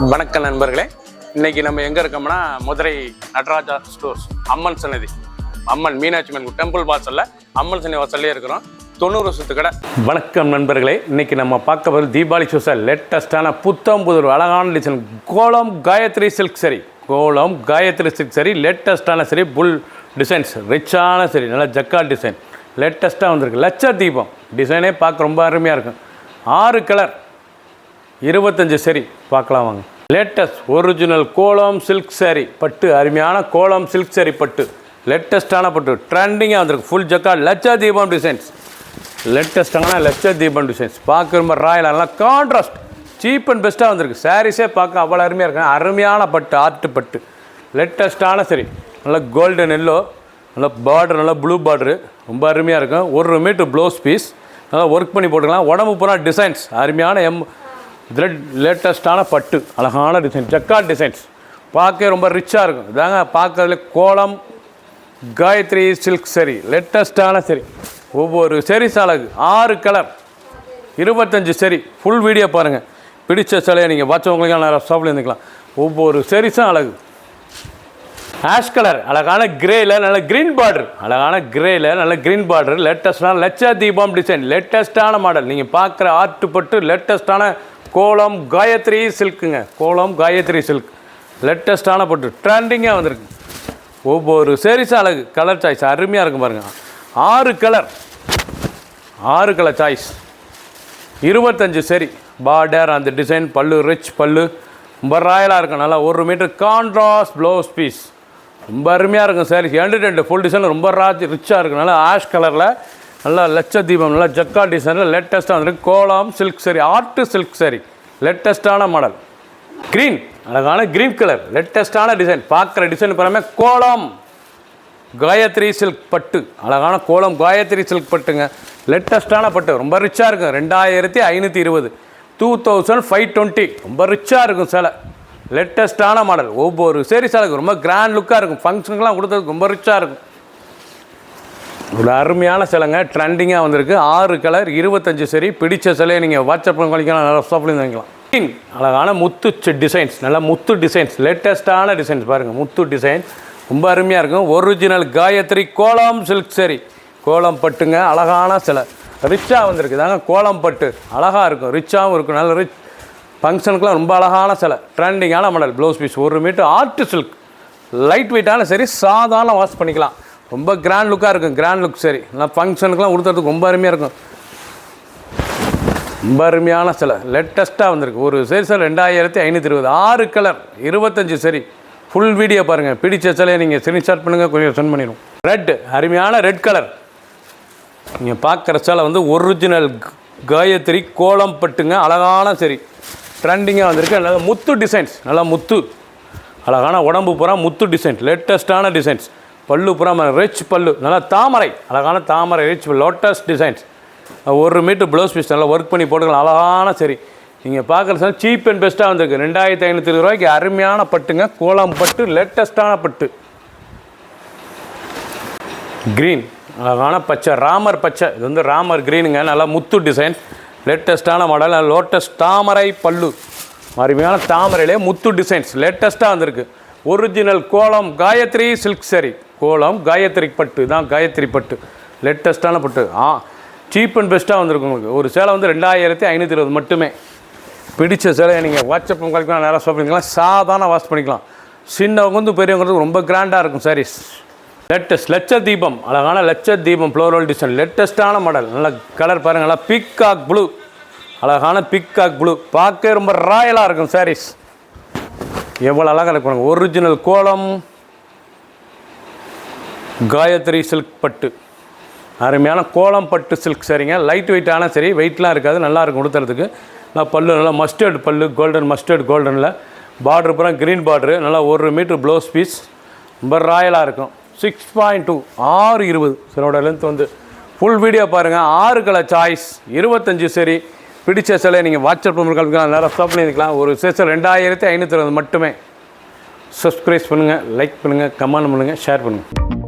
வணக்கம் நண்பர்களே, இன்னைக்கு நம்ம எங்கே இருக்கோம்னா மதுரை நடராஜா ஸ்டோர்ஸ் அம்மன் சன்னதி, அம்மன் மீனாட்சி அம்மன் டெம்பிள் வாசலில் அம்மன் சன்னதி வாசல்லே இருக்கிறோம். 90 வருஷத்து கடை. வணக்கம் நண்பர்களே, இன்னைக்கு நம்ம பார்க்க போகிறது தீபாவளி ஸ்பெஷல் லேட்டஸ்டான புத்தம் புது அழகான டிசைன் கோலம் காயத்ரி சில்க் சரி, கோலம் காயத்ரி சில்க் சரி, லேட்டஸ்டான சரி, புல் டிசைன்ஸ் ரிச்சான சரி, நல்லா ஜக்கா டிசைன் லேட்டஸ்ட்டாக வந்திருக்கு. லட்ச தீபம் டிசைனே பார்க்க ரொம்ப அருமையாக இருக்கும். 6 கலர் 25 சரி பார்க்கலாம் வாங்க. லேட்டஸ்ட் ஒரிஜினல் கோலம் சில்க் சாரி பட்டு, அருமையான கோலம் சில்க் சாரி பட்டு, லேட்டஸ்டான பட்டு ட்ரெண்டிங்காக வந்திருக்கு. ஃபுல் ஜக்கா லட்ச தீபம் டிசைன்ஸ், லேட்டஸ்டான லட்ச தீபம் டிசைன்ஸ் பார்க்க ரொம்ப ராயலாக நல்லா கான்ட்ராஸ்ட் சீப் அண்ட் பெஸ்ட்டாக வந்திருக்கு. சாரீஸே பார்க்க அவ்வளோ அருமையாக இருக்கு. அருமையான பட்டு, ஆர்ட் பட்டு லேட்டஸ்டான சரி, நல்லா கோல்டன் எல்லோ, நல்லா பார்டர், நல்லா ப்ளூ பார்டரு ரொம்ப அருமையாக இருக்கும். 1 மீட்டர் ப்ளவுஸ் பீஸ் நல்லா ஒர்க் பண்ணி போட்டுக்கலாம். உடம்பு பூரா டிசைன்ஸ் அருமையான த்ரெட் லேட்டஸ்டான பட்டு, அழகான டிசைன் ஜக்கா டிசைன்ஸ் பார்க்க ரொம்ப ரிச்சாக இருக்கும். இதாங்க பார்க்கறதுல கோலம் காயத்ரி சில்க் சரி லேட்டஸ்டான சரி. ஒவ்வொரு சரிஸ் அழகு. 6 கலர் 25 சரி. ஃபுல் வீடியோ பாருங்கள். பிடிச்ச சிலையை நீங்கள் வாட்சவங்களுக்கு நிறைய ஷாப்பில் இருந்துக்கலாம். ஒவ்வொரு சரிஸும் அழகு. ஆஷ் கலர் அழகான கிரேயில் நல்ல க்ரீன் பார்டர், அழகான கிரேயில் நல்ல க்ரீன் பார்டர் லேட்டஸ்டான லட்ச தீபம் டிசைன் லேட்டஸ்டான மாடல். நீங்கள் பார்க்குற ஆர்ட் பட்டு லேட்டஸ்டான கோலம் காயத்ரி சில்க்குங்க, கோலம் காயத்ரி சில்க் லேட்டஸ்டான பட்டு ட்ரெண்டிங்காக வந்திருக்கு. ஒவ்வொரு சேரீஸும் அழகு. கலர் சாய்ஸ் அருமையாக இருக்கும் பாருங்கள். 6 கலர் 6 கலர் சாய்ஸ் 25 சரி. பார்டர் அந்த டிசைன் பல்லு ரிச் பல்லு ரொம்ப ராயலாக இருக்கும். நல்லா 1 மீட்டர் கான்ட்ராஸ்ட் ப்ளவுஸ் பீஸ் ரொம்ப அருமையாக இருக்கும். சாரி 2 ஃபுல் டிசைன் ரொம்ப ரிச்சாக இருக்கும். நல்லா ஆஷ் கலரில் நல்லா லட்ச தீபம் நல்லா ஜக்கா டிசைனில் லேட்டஸ்ட்டாக வந்துருக்கு. கோலம் சில்க் சரி, ஆர்ட்டு சில்க் சரி லேட்டஸ்ட்டான மாடல். க்ரீன் அழகான க்ரீன் கலர் லேட்டஸ்ட்டான டிசைன். பார்க்குற டிசைன் பாருமே கோலம் காயத்ரி சில்க் பட்டு, அழகான கோலம் காயத்ரி சில்க் பட்டுங்க லேட்டஸ்ட்டான பட்டு ரொம்ப ரிச்சாக இருக்கும். 2520 2520 ரொம்ப ரிச்சாக இருக்கும் சேலை. லேட்டஸ்ட்டான மாடல். ஒவ்வொரு சேரீ சேலைக்கு ரொம்ப கிராண்ட் லுக்காக இருக்கும். ஃபங்க்ஷனுக்குலாம் கொடுத்ததுக்கு ரொம்ப ரிச்சாக இருக்கும். ஒரு அருமையான சிலைங்க ட்ரெண்டிங்காக வந்திருக்கு. 6 கலர் 25 சரி. பிடிச்ச சிலையை நீங்கள் வாட்ஸ்அப் பண்ணிக்கலாம், நல்லா ஷாப்லேருந்து வாங்கிக்கலாம். அழகான முத்து டிசைன்ஸ், நல்லா முத்து டிசைன்ஸ் லேட்டஸ்ட்டான டிசைன்ஸ் பாருங்கள். முத்து டிசைன் ரொம்ப அருமையாக இருக்கும். ஒரிஜினல் காயத்ரி கோலம் சில்க் சரி, கோலம் பட்டுங்க அழகான சிலை ரிச்சாக வந்திருக்கு. தாங்க கோலம் பட்டு அழகாக இருக்கும், ரிச்சாகவும் இருக்கும். நல்ல ரிச் ஃபங்க்ஷனுக்குலாம் ரொம்ப அழகான சிலை ட்ரெண்டிங்கான model. Blouse piece 1 meter art silk light வெயிட்டான சரி, சாதாரண வாஷ் பண்ணிக்கலாம். ரொம்ப கிராண்ட் லுக்காக இருக்கும். கிராண்ட் லுக் சரி, நல்லா ஃபங்க்ஷனுக்குலாம் கொடுத்துறதுக்கு ரொம்ப அருமையாக இருக்கும். ரொம்ப அருமையான சிலை லேட்டஸ்ட்டாக வந்திருக்கு. ஒரு சரி சார் 2520 6 கலர் 25 சரி. ஃபுல் வீடியோ பாருங்கள். பிடிச்ச சிலையை நீங்கள் ஸ்க்ரீன்ஷாட் பண்ணுங்கள், கொஞ்சம் சென்ட் பண்ணிடுவோம். ரெட் அருமையான ரெட் கலர். நீங்கள் பார்க்குற சிலை வந்து ஒரிஜினல் காயத்ரி கோலம் பட்டுங்க அழகான சரி ட்ரெண்டிங்காக வந்திருக்கு. நல்லா முத்து டிசைன்ஸ், நல்லா முத்து அழகான உடம்பு பூரா முத்து டிசைன் லேட்டஸ்ட்டான டிசைன்ஸ். பல்லு பூரா ரிச் பல்லு, நல்லா தாமரை அழகான தாமரை rich lotus designs. 1 meter blouse piece நல்லா ஒர்க் பண்ணி போட்டுக்கலாம் அழகான சரி. நீங்கள் பார்க்குற சார் சீப் அண்ட் பெஸ்ட்டாக வந்திருக்கு. 2520 ரூபாய்க்கு அருமையான பட்டுங்க கோலம் பட்டு லேட்டஸ்ட்டான பட்டு. க்ரீன் அழகான பச்சை ராமர் பச்சை, இது வந்து ராமர் க்ரீனுங்க. நல்லா முத்து டிசைன் லேட்டஸ்ட்டான மாடல். லோட்டஸ் தாமரை பல்லு, அருமையான தாமரையிலே முத்து டிசைன்ஸ் லேட்டஸ்ட்டாக வந்திருக்கு. ஒரிஜினல் கோலம் காயத்ரி சில்க் சரி, கோலம் காயத்ரி பட்டு தான் காயத்ரி பட்டு லேட்டஸ்ட்டான பட்டு. சீப் அண்ட் பெஸ்ட்டாக வந்திருக்கு. உங்களுக்கு ஒரு சேலை வந்து 2520 மட்டுமே. பிடிச்ச சேலையை நீங்கள் வாட்ஸ்அப் பண்ணிக்கலாம், நேராக ஷாப் பண்ணிக்கலாம், சாதாரண வாஷ் பண்ணிக்கலாம். சின்னவங்க வந்து பெரியவங்களுக்கு ரொம்ப கிராண்டாக இருக்கும் சாரீஸ். லேட்டஸ்ட் லட்ச தீபம் அழகான லட்ச தீபம் ஃப்ளோரல் டிசைன் லேட்டஸ்ட்டான மாடல். நல்ல கலர் பாருங்கள், நல்லா பிக்காக் ப்ளூ அழகான பிக்காக் ப்ளூ பார்க்க ரொம்ப ராயலாக இருக்கும் சாரீஸ். எவ்வளோ அழகாக இருக்கும். ஒரிஜினல் கோலம் காயத்ரி சில்க் பட்டு, அருமையான கோலம் பட்டு சில்க் சரிங்க. லைட் வெயிட்டான சரி, வெயிட்லாம் இருக்காது, நல்லாயிருக்கும் கொடுத்துறதுக்கு. நல்லா பல்லு நல்லா மஸ்டர்ட் பல்லு, கோல்டன் மஸ்டர்ட் கோல்டனில் பார்டர் பூரா க்ரீன் பார்டரு. நல்லா 1 மீட்டர் ப்ளவுஸ் பீஸ் ரொம்ப ராயலாக இருக்கும். 6.2 620 சிலோட லென்த் வந்து. ஃபுல் வீடியோ பாருங்கள். 6 கலர் சாய்ஸ் 25 சரி. பிடிச்ச சிலையை நீங்கள் வாட்ஸ்அப் பண்ணிக்கலாம், நேராக ஸ்டாப் பண்ணிக்கலாம். ஒரு சேஷம் 2520 மட்டுமே. சப்ஸ்கிரைப் பண்ணுங்கள், லைக் பண்ணுங்கள், கமெண்ட் பண்ணுங்கள், ஷேர் பண்ணுங்கள்.